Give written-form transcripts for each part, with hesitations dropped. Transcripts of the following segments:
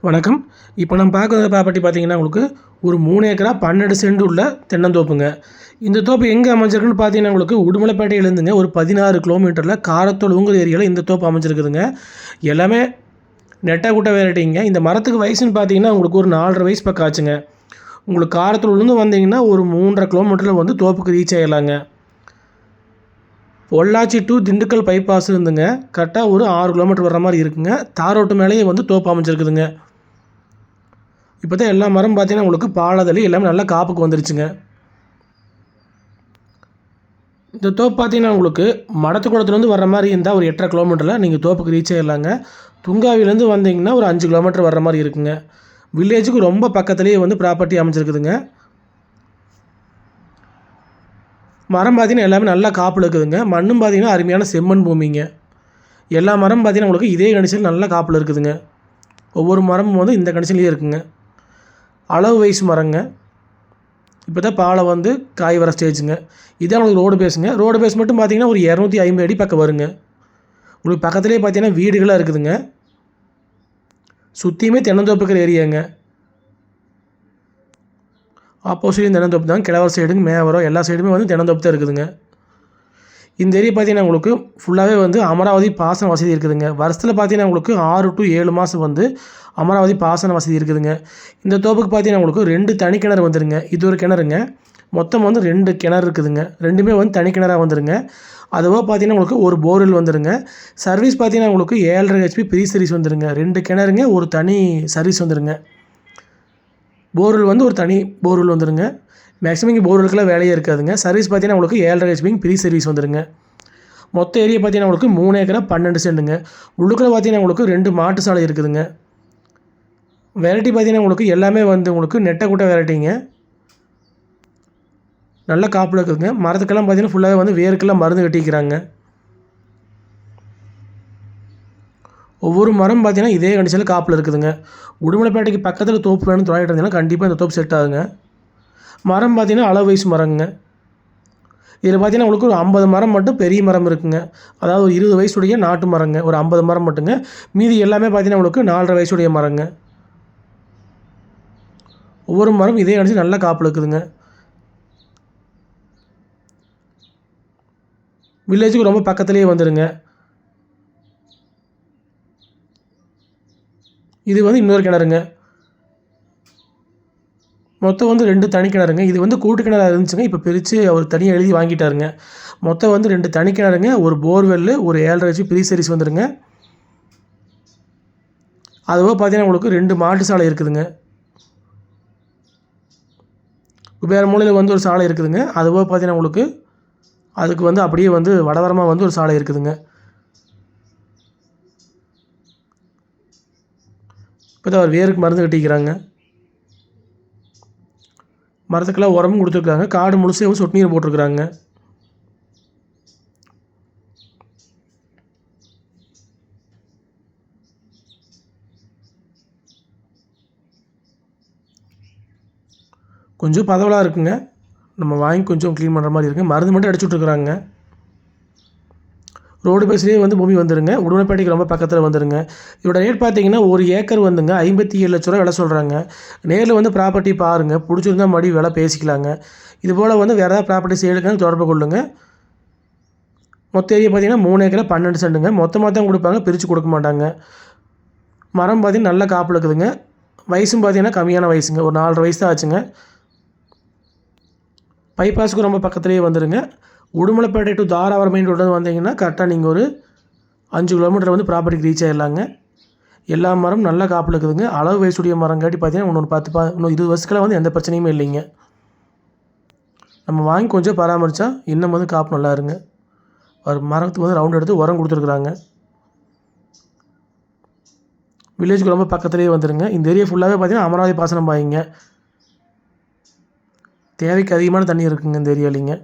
வணக்கம். இப்போ நம்ம பார்க்குற ப்ராப்பர்ட்டி பார்த்தீங்கன்னா, உங்களுக்கு ஒரு 3 ஏக்கரா 12 சென்ட் உள்ள தென்னந்தோப்புங்க. இந்த தோப்பு எங்கே அமைஞ்சிருக்குன்னு பார்த்தீங்கன்னா, உங்களுக்கு உடுமலைப்பேட்டையிலேருந்துங்க ஒரு 16 கிலோமீட்டரில் காரத்தோடுங்கிற ஏரியாவில் இந்த தோப்பு அமைஞ்சிருக்குதுங்க. எல்லாமே நெட்டா குட்டை வெரைட்டிங்க. இந்த மரத்துக்கு வயசுன்னு பார்த்தீங்கன்னா, உங்களுக்கு ஒரு 4½ வயசு பக்கம் ஆச்சுங்க. உங்களுக்கு காரத்தோடுலேருந்து வந்தீங்கன்னா, ஒரு 3½ கிலோமீட்டரில் வந்து தோப்புக்கு ரீச் ஆகிடலாங்க. பொள்ளாச்சி டு திண்டுக்கல் பைபாஸ் இருந்துங்க கரெக்டாக ஒரு 6 கிலோமீட்டர் வர்ற மாதிரி இருக்குங்க. தார் ரோட்டு மேலேயே வந்து தோப்பு அமைஞ்சிருக்குதுங்க. இப்போ தான் எல்லா மரம் பார்த்தீங்கன்னா உங்களுக்கு பாலதளி எல்லாமே நல்லா காப்புக்கு வந்துருச்சுங்க. இந்த தோப்பு பார்த்தீங்கன்னா உங்களுக்கு மடத்துக்குளத்துலேருந்து வர்ற மாதிரி இருந்தால் ஒரு 8½ கிலோமீட்டரில் நீங்கள் தோப்புக்கு ரீச் ஆகிடலாங்க. துங்காவிலேருந்து வந்தீங்கன்னா ஒரு 5 கிலோமீட்டர் வர்ற மாதிரி இருக்குங்க. வில்லேஜுக்கு ரொம்ப பக்கத்துலேயே வந்து ப்ராப்பர்ட்டி அமைஞ்சிருக்குதுங்க. மரம் பார்த்தீங்கன்னா எல்லாமே நல்லா காப்பில் இருக்குதுங்க. மண்ணும் பார்த்தீங்கன்னா அருமையான செம்மண் பூமிங்க. எல்லா மரம் பார்த்தீங்கன்னா உங்களுக்கு இதே கண்டிஷன் நல்லா காப்பில் இருக்குதுங்க. ஒவ்வொரு மரமும் வந்து இந்த கண்டிஷன்லேயே இருக்குங்க. அளவு வயசு மரங்க. இப்போ தான் பாலை வந்து காய் வர ஸ்டேஜுங்க. இதான் உங்களுக்கு ரோடு பேஸுங்க. ரோடு பேஸ் மட்டும் பார்த்தீங்கன்னா ஒரு 250 அடி பக்கம் வருங்க. உங்களுக்கு பக்கத்துலேயே பார்த்தீங்கன்னா வீடுகளாக இருக்குதுங்க. சுற்றியுமே தென்னந்தோப்புக்கிற ஏரியாங்க. ஆப்போசிட்லையும் தென்னந்தோப்பு தான். கிழவர் சைடுங்க மேவரம் எல்லா சைடுமே வந்து தென்னந்தோப்பு தான் இருக்குதுங்க. இந்த ஏரியா பார்த்தீங்கன்னா உங்களுக்கு ஃபுல்லாகவே வந்து அமராவதி பாசன வசதி இருக்குதுங்க. வருஷத்தில் பார்த்தீங்கன்னா உங்களுக்கு 6 to 7 மாதம் வந்து அமராவதி பாசன வசதி இருக்குதுங்க. இந்த தோப்புக்கு பார்த்தீங்கன்னா உங்களுக்கு 2 தனி கிணறு வந்துருங்க. இது ஒரு கிணறுங்க. மொத்தம் வந்து 2 கிணறு இருக்குதுங்க. ரெண்டுமே வந்து தனி கிணறாக வந்துருங்க. அதுவாக பார்த்தீங்கன்னா உங்களுக்கு ஒரு போர்வெல் வந்துருங்க. சர்வீஸ் பார்த்தீங்கன்னா உங்களுக்கு 7.5 HP ப்ரீ சர்வீஸ் வந்துருங்க. 2 கிணறுங்க, ஒரு தனி சர்வீஸ் வந்துருங்க. போர்வெல் வந்து ஒரு தனி போர்வெல் வந்துருங்க. மேக்ஸிமம் இங்கே போர்வெலுக்குலாம் வேலையே இருக்காதுங்க. சர்வீஸ் பார்த்தீங்கன்னா உங்களுக்கு 7.5 HP ப்ரீ சர்வீஸ் வந்துருங்க. மொத்த ஏரியா பார்த்தீங்கன்னா உங்களுக்கு 3 ஏக்கரா 12 சென்ட்டுங்க. உள்ளுக்குள்ள பார்த்தீங்கன்னா உங்களுக்கு 2 மாட்டு சாலை இருக்குதுங்க. வெரைட்டி பார்த்தீங்கன்னா உங்களுக்கு எல்லாமே வந்து உங்களுக்கு நெட்டை குட்டை வெரைட்டிங்க. நல்ல காப்பில் இருக்குதுங்க. மரத்துக்கெல்லாம் பார்த்தீங்கன்னா ஃபுல்லாகவே வந்து வேருக்கெல்லாம் மருந்து கட்டிக்கிறாங்க. ஒவ்வொரு மரம் பார்த்தீங்கன்னா இதே கண்டிஷனில் காப்பில் இருக்குதுங்க. உடுமலைப்பேட்டைக்கு பக்கத்தில் தோப்பு வேணும்னு தொலைகிட்டு இருந்தீங்கன்னா கண்டிப்பாக இந்த தோப்பு செட் ஆகுங்க. மரம் பார்த்தீங்கன்னா அளவு வயசு மரங்க. இதில் பார்த்தீங்கன்னா உங்களுக்கு ஒரு 50 மரம் மட்டும் பெரிய மரம் இருக்குங்க. அதாவது ஒரு 20 வயசுடைய நாட்டு மரங்க. ஒரு 50 மரம் மட்டுங்க. மீதி எல்லாமே பார்த்தீங்கன்னா உங்களுக்கு 4½ வயசுடைய மரங்க. ஒவ்வொரு மரம் இதே கண்டிச்சு நல்லா காப்பில் இருக்குதுங்க. வில்லேஜுக்கு ரொம்ப பக்கத்துலேயே வந்துடுங்க. இது வந்து இன்னொரு கிணறுங்க. மொத்தம் வந்து 2 தனி கிணறுங்க. இது வந்து கூட்டு கிணறாக இருந்துச்சுங்க. இப்போ பிரித்து அவர் தனியாக எழுதி வாங்கிட்டாருங்க. மொத்தம் வந்து 2 தனி கிணறுங்க, ஒரு போர்வெல்லு, ஒரு 7.5 HP ப்ரீ சர்வீஸ் வந்துருங்க. அதுவாக பார்த்தீங்கன்னா உங்களுக்கு 2 மாட்டு சாலை இருக்குதுங்க. வேறு மூலையில் வந்து ஒரு சாலை இருக்குதுங்க. அதுவாக பார்த்தீங்கன்னா உங்களுக்கு அதுக்கு வந்து அப்படியே வந்து வடவரமாக வந்து ஒரு சாலை இருக்குதுங்க. இப்போ தான் அவர் வேருக்கு மருந்து கட்டிக்கிறாங்க. மரத்துக்கெல்லாம் உரமும் கொடுத்துருக்காங்க. காடு முழுசையும் சொட்டு நீர் போட்டிருக்கிறாங்க. கொஞ்சம் பதவலாக இருக்குங்க. நம்ம வாங்கி கொஞ்சம் க்ளீன் பண்ணுற மாதிரி இருக்குங்க. மருந்து மட்டும் அடிச்சு விட்ருக்குறாங்க. ரோடு பேஸ்லேயே வந்து பூமி வந்துருங்க. உடுமலைப்பேட்டைக்கு ரொம்ப பக்கத்தில் வந்துருங்க. இதோட ரேட் பார்த்தீங்கன்னா ஒரு ஏக்கர் வந்துங்க 57 லட்ச ரூபா விலை சொல்கிறாங்க. நேரில் வந்து ப்ராப்பர்ட்டி பாருங்கள். பிடிச்சிருந்தா மறுபடியும் விலை பேசிக்கலாங்க. இதுபோல் வந்து வேறு ஏதாவது ப்ராப்பர்ட்டி சேலுக்கான தொடர்பு கொள்ளுங்க. மொத்த ஏரியா பார்த்தீங்கன்னா 3 ஏக்கரா 12 சென்ட்டுங்க. மொத்தமாக தான் கொடுப்பாங்க, பிரித்து கொடுக்க மாட்டாங்க. மரம் பார்த்தீங்கன்னா நல்லா காப்பில் இருக்குதுங்க. வயசும் பார்த்தீங்கன்னா கம்மியான வயசுங்க. ஒரு 4½ வயசு தான் ஆச்சுங்க. பைபாஸுக்கு ரொம்ப பக்கத்துலேயே வந்துடுங்க. Udumalaipettai to Tharavaram main road வந்தீங்கன்னா கரெக்டாக நீங்கள் ஒரு 5 கிலோமீட்டர் வந்து ப்ராப்பர்ட்டிக்கு ரீச் ஆகிடலாங்க. எல்லா மரம் நல்லா காப்பில் இருக்குதுங்க. அளவு வயசுடைய மரங்காட்டி பார்த்தீங்கன்னா இன்னொரு 20 வருஷத்துக்குலாம் வந்து எந்த பிரச்சனையுமே இல்லைங்க. நம்ம வாங்கி கொஞ்சம் பராமரித்தா இன்னும் வந்து காப்பு நல்லா இருங்க. ஒரு மரத்துக்கு வந்து ரவுண்ட் எடுத்து உரம் கொடுத்துருக்குறாங்க. வில்லேஜுக்கு ரொம்ப பக்கத்துலேயே வந்துடுங்க. இந்த ஏரியா ஃபுல்லாகவே பார்த்தீங்கன்னா அமராவதி பாசனம் பாய்ங்க. தேவைக்கு அதிகமான தண்ணி இருக்குங்க இந்த ஏரியாலிங்க.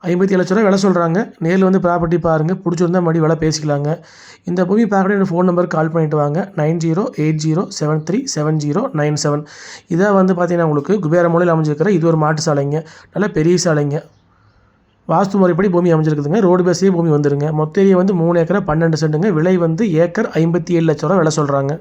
57 லட்ச ரூபா விலை சொல்கிறாங்க. நேரில் வந்து ப்ராப்பர்ட்டி பாருங்கள். பிடிச்சிருந்தா மறுபடியும் விலை பேசிக்கலாங்க. இந்த பூமி பார்க்கணும் என்னோடய ஃபோன் நம்பருக்கு கால் பண்ணிவிட்டு வாங்க. 9080737097. இதாக வந்து பார்த்தீங்கன்னா உங்களுக்கு குபேர மூலையில் அமைஞ்சிருக்கிற இது ஒரு மாட்டு சாலைங்க. நல்லா பெரிய சாலைங்க. வாஸ்து முறைப்படி பூமி அமைஞ்சிருக்குதுங்க. ரோடு பேஸ்லேயே பூமி வந்துருங்க. மொத்த ஏரியா வந்து 3 ஏக்கரா 12 சென்ட்டுங்க. விலை வந்து ஏக்கர் 57 லட்ச ரூபா விலை சொல்கிறாங்க.